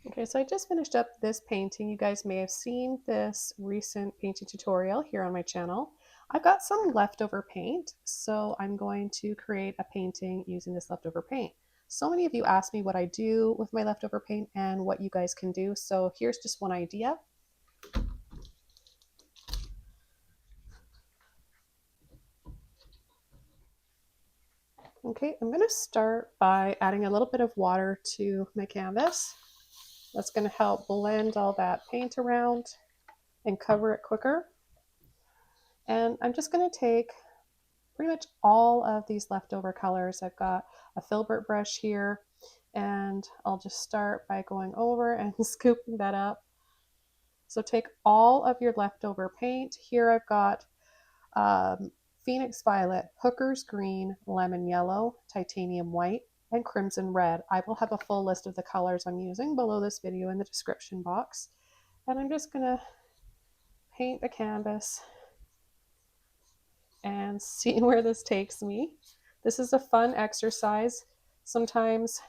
Okay, so I just finished up this painting. You guys may have seen this recent painting tutorial here on my channel. I've got some leftover paint, so I'm going to create a painting using this leftover paint. So many of you ask me what I do with my leftover paint and what you guys can do, so here's just one idea. Okay, I'm going to start by adding a little bit of water to my canvas. That's going to help blend all that paint around and cover it quicker. And I'm just going to take pretty much all of these leftover colors. I've got a filbert brush here, and I'll just start by going over and scooping that up. So take all of your leftover paint. Here I've got Phoenix Violet, Hooker's Green, Lemon Yellow, Titanium White, and Crimson Red. I will have a full list of the colors I'm using below this video in the description box. And I'm just going to paint the canvas and see where this takes me. This is a fun exercise. Sometimes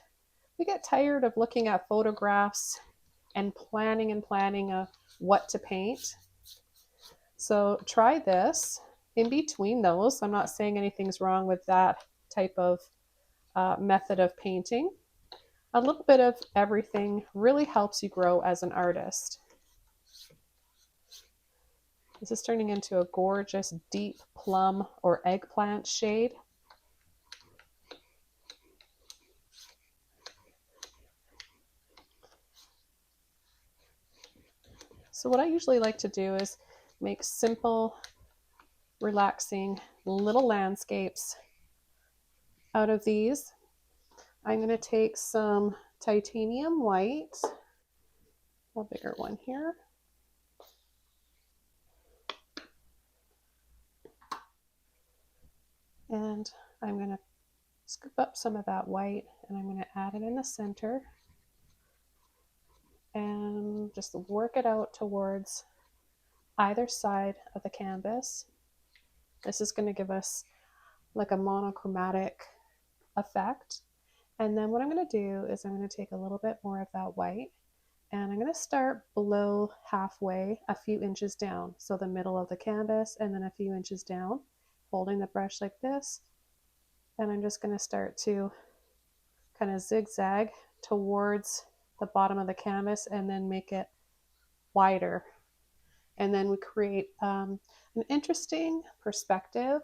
we get tired of looking at photographs and planning what to paint. So try this. In between those, I'm not saying anything's wrong with that type of method of painting. A little bit of everything really helps you grow as an artist. This is turning into a gorgeous deep plum or eggplant shade. So what I usually like to do is make simple, relaxing little landscapes out of these. I'm going to take some titanium white, a bigger one here. And I'm going to scoop up some of that white and I'm going to add it in the center and just work it out towards either side of the canvas. This is going to give us like a monochromatic effect. And then what I'm going to do is I'm going to take a little bit more of that white and I'm going to start below halfway, a few inches down. So the middle of the canvas and then a few inches down, holding the brush like this. And I'm just going to start to kind of zigzag towards the bottom of the canvas and then make it wider. And then we create an interesting perspective.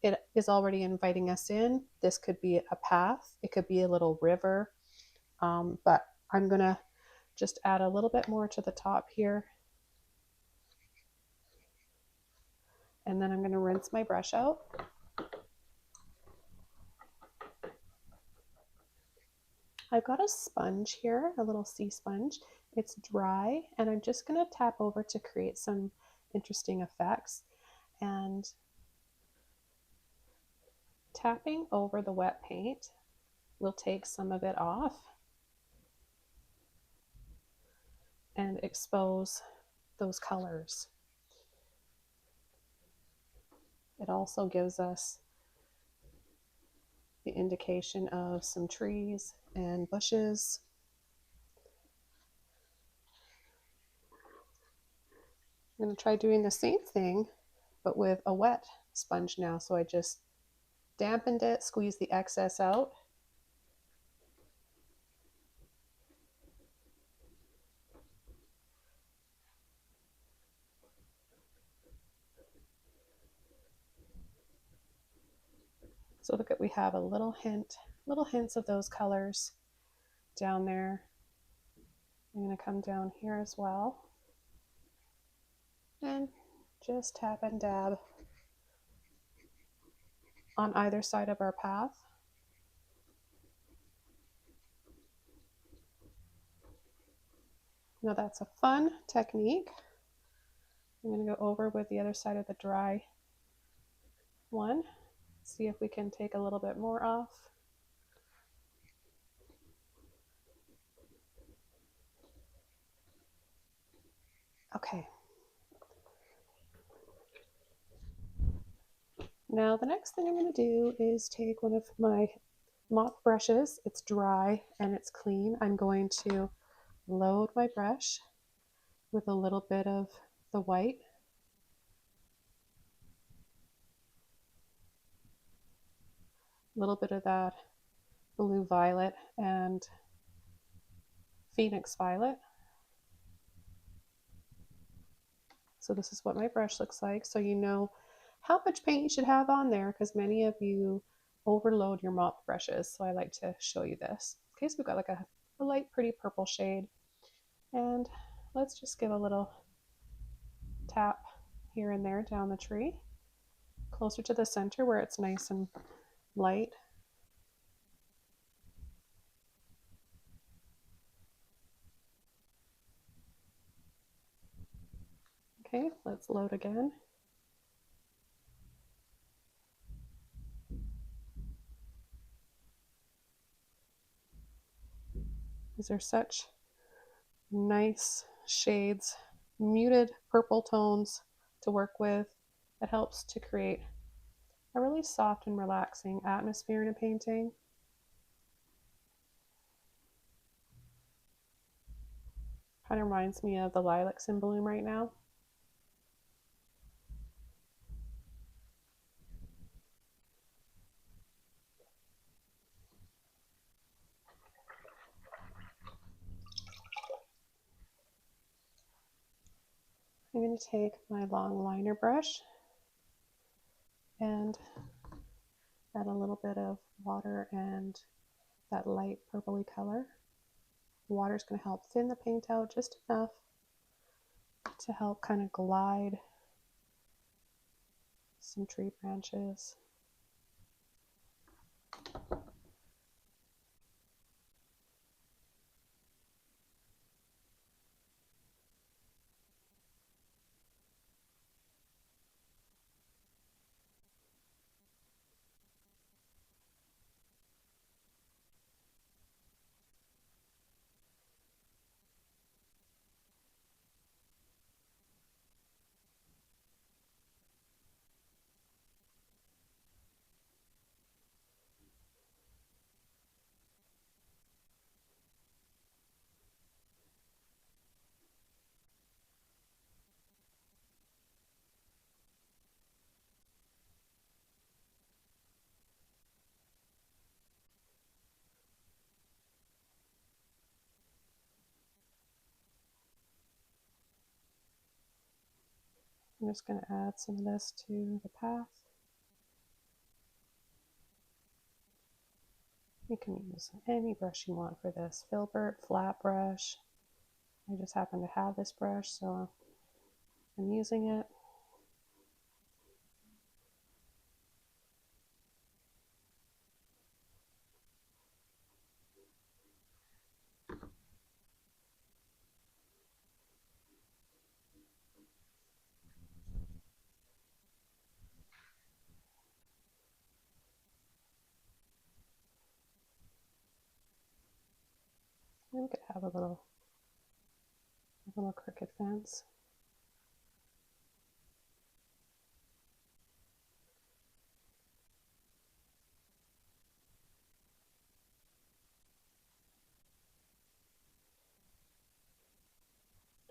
It is already inviting us in. This could be a path. It could be a little river. But I'm going to just add a little bit more to the top here. And then I'm going to rinse my brush out. I've got a sponge here, a little sea sponge. It's dry, and I'm just going to tap over to create some interesting effects. And tapping over the wet paint will take some of it off and expose those colors. It also gives us the indication of some trees and bushes. I'm going to try doing the same thing, but with a wet sponge now. So I just dampened it, squeezed the excess out. So look at, we have a little hints of those colors down there. I'm going to come down here as well and just tap and dab on either side of our path. Now that's a fun technique. I'm going to go over with the other side of the dry one, see if we can take a little bit more off. Okay. Now the next thing I'm going to do is take one of my mop brushes. It's dry and it's clean. I'm going to load my brush with a little bit of the white. A little bit of that blue violet and Phoenix violet. So this is what my brush looks like. So you know how much paint you should have on there, because many of you overload your mop brushes. So I like to show you this. Okay, so we've got like a light pretty purple shade. And let's just give a little tap here and there down the tree, closer to the center where it's nice and light. Okay, let's load again. These are such nice shades, muted purple tones to work with. It helps to create a really soft and relaxing atmosphere in a painting. Kind of reminds me of the lilacs in bloom right now. I'm going to take my long liner brush and add a little bit of water and that light purpley color. Water is going to help thin the paint out just enough to help kind of glide some tree branches. I'm just going to add some of this to the path. You can use any brush you want for this. Filbert, flat brush. I just happen to have this brush, so I'm using it. We could have a little crooked fence.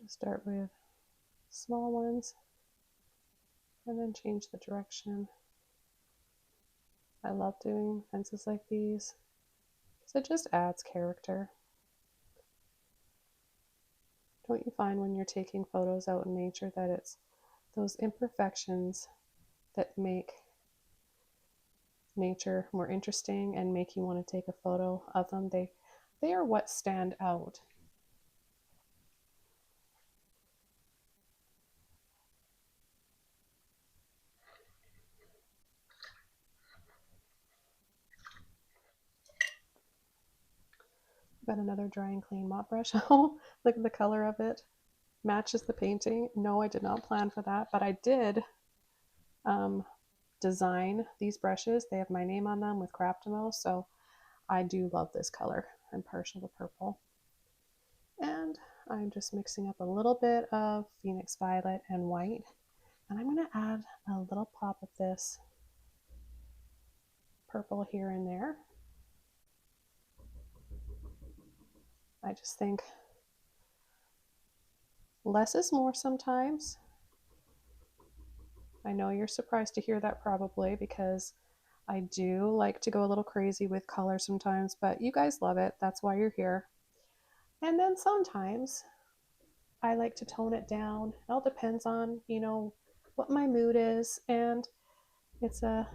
Just start with small ones and then change the direction. I love doing fences like these because it just adds character. Don't you find when you're taking photos out in nature that it's those imperfections that make nature more interesting and make you want to take a photo of them? They are what stand out. Got another dry and clean mop brush. Oh, look at the color of it. Matches the painting. No, I did not plan for that, but I did design these brushes. They have my name on them with Craftimals, so I do love this color. I'm partial to purple. And I'm just mixing up a little bit of Phoenix Violet and white. And I'm going to add a little pop of this purple here and there. I just think Less is more sometimes. I know you're surprised to hear that probably, because I do like to go a little crazy with color sometimes, but you guys love it. That's why you're here. And then sometimes I like to tone it down. It all depends on, what my mood is. And it's a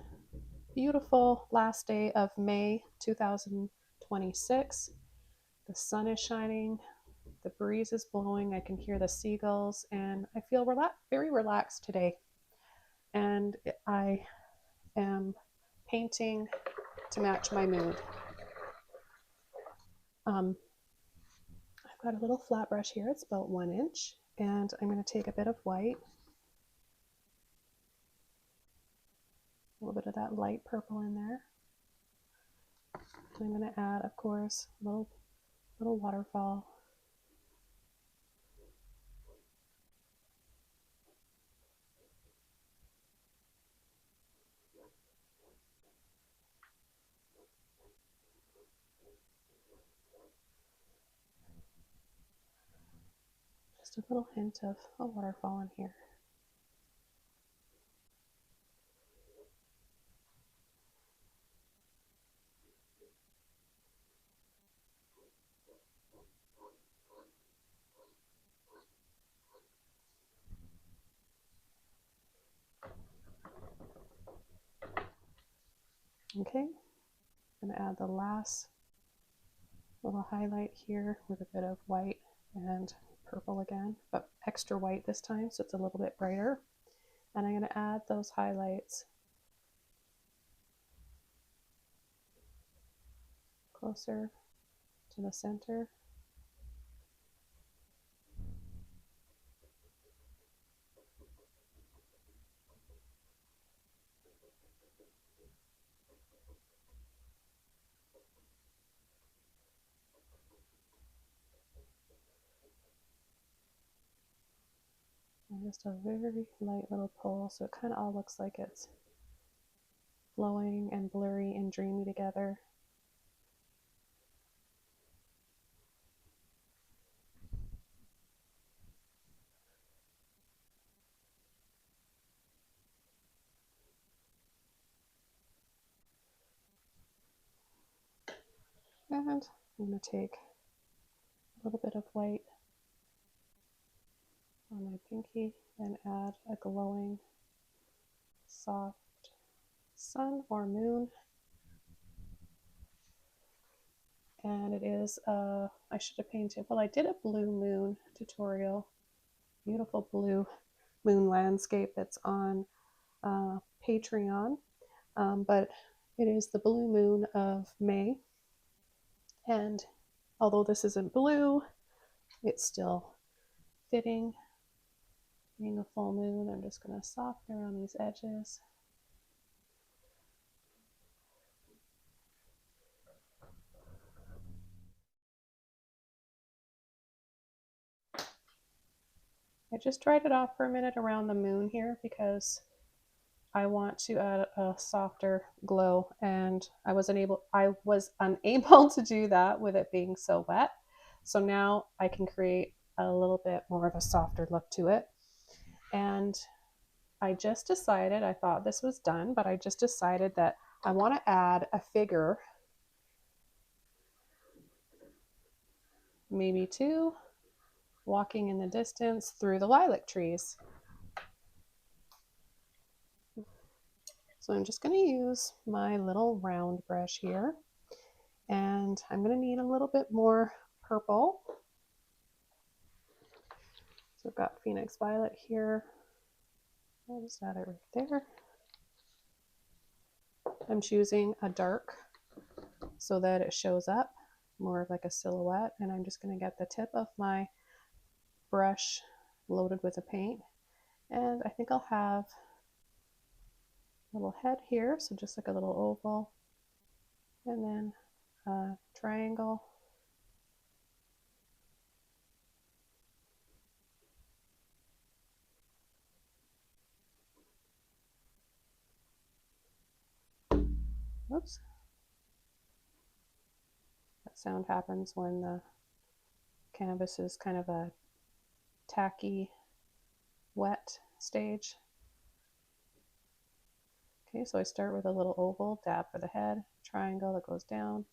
beautiful last day of May 2026. The sun is shining, the breeze is blowing, I can hear the seagulls, and I feel very relaxed today. And I am painting to match my mood. I've got a little flat brush here, it's about 1 inch, and I'm going to take a bit of white, a little bit of that light purple in there. I'm going to add, of course, a little waterfall. Just a little hint of a waterfall in here. Okay, I'm going to add the last little highlight here with a bit of white and purple again, but extra white this time so it's a little bit brighter. And I'm going to add those highlights closer to the center. And just a very light little pull, so it kind of all looks like it's flowing and blurry and dreamy together. And I'm going to take a little bit of white on my pinky and add a glowing, soft sun or moon. And it is, I should have painted, well, I did a blue moon tutorial, beautiful blue moon landscape that's on Patreon, but it is the blue moon of May. And although this isn't blue, it's still fitting. Being a full moon, I'm just going to soften around these edges. I just dried it off for a minute around the moon here because I want to add a softer glow, and I was unable to do that with it being so wet. So now I can create a little bit more of a softer look to it. And I just decided, I thought this was done, but I just decided that I want to add a figure, maybe two, walking in the distance through the lilac trees. So I'm just going to use my little round brush here, and I'm going to need a little bit more purple. So I've got Phoenix Violet here. I'll just add it right there. I'm choosing a dark so that it shows up more of like a silhouette, and I'm just going to get the tip of my brush loaded with the paint, and I think I'll have a little head here, so just like a little oval, and then a triangle, oops, that sound happens when the canvas is kind of a tacky, wet stage. Okay, so I start with a little oval, dab for the head, triangle that goes down,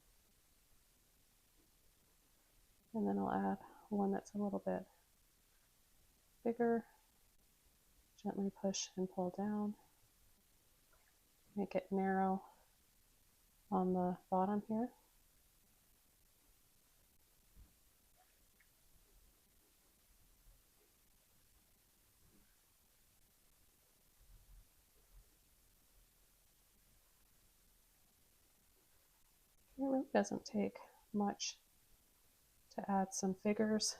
and then I'll add one that's a little bit bigger, gently push and pull down, make it narrow on the bottom here. It really doesn't take much to add some figures.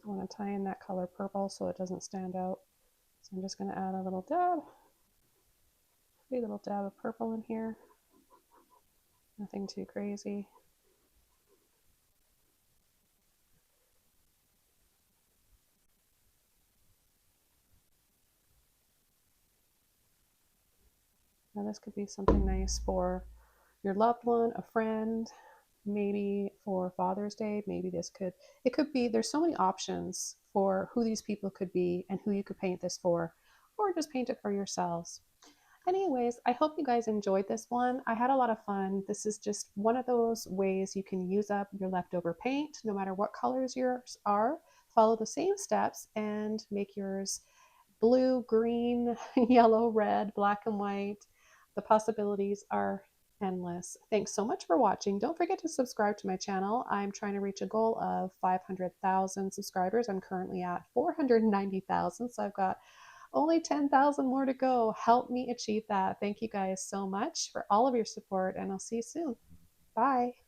I want to tie in that color purple so it doesn't stand out. So I'm just going to add a little dab, a little dab of purple in here. Nothing too crazy. Now this could be something nice for your loved one, a friend, maybe for Father's Day. Maybe it could be, there's so many options for who these people could be and who you could paint this for, or just paint it for yourselves. Anyways, I hope you guys enjoyed this one. I had a lot of fun. This is just one of those ways you can use up your leftover paint, no matter what colors yours are. Follow the same steps and make yours blue, green, yellow, red, black and white. The possibilities are endless. Thanks so much for watching. Don't forget to subscribe to my channel. I'm trying to reach a goal of 500,000 subscribers. I'm currently at 490,000, so I've got only 10,000 more to go. Help me achieve that. Thank you guys so much for all of your support, and I'll see you soon. Bye.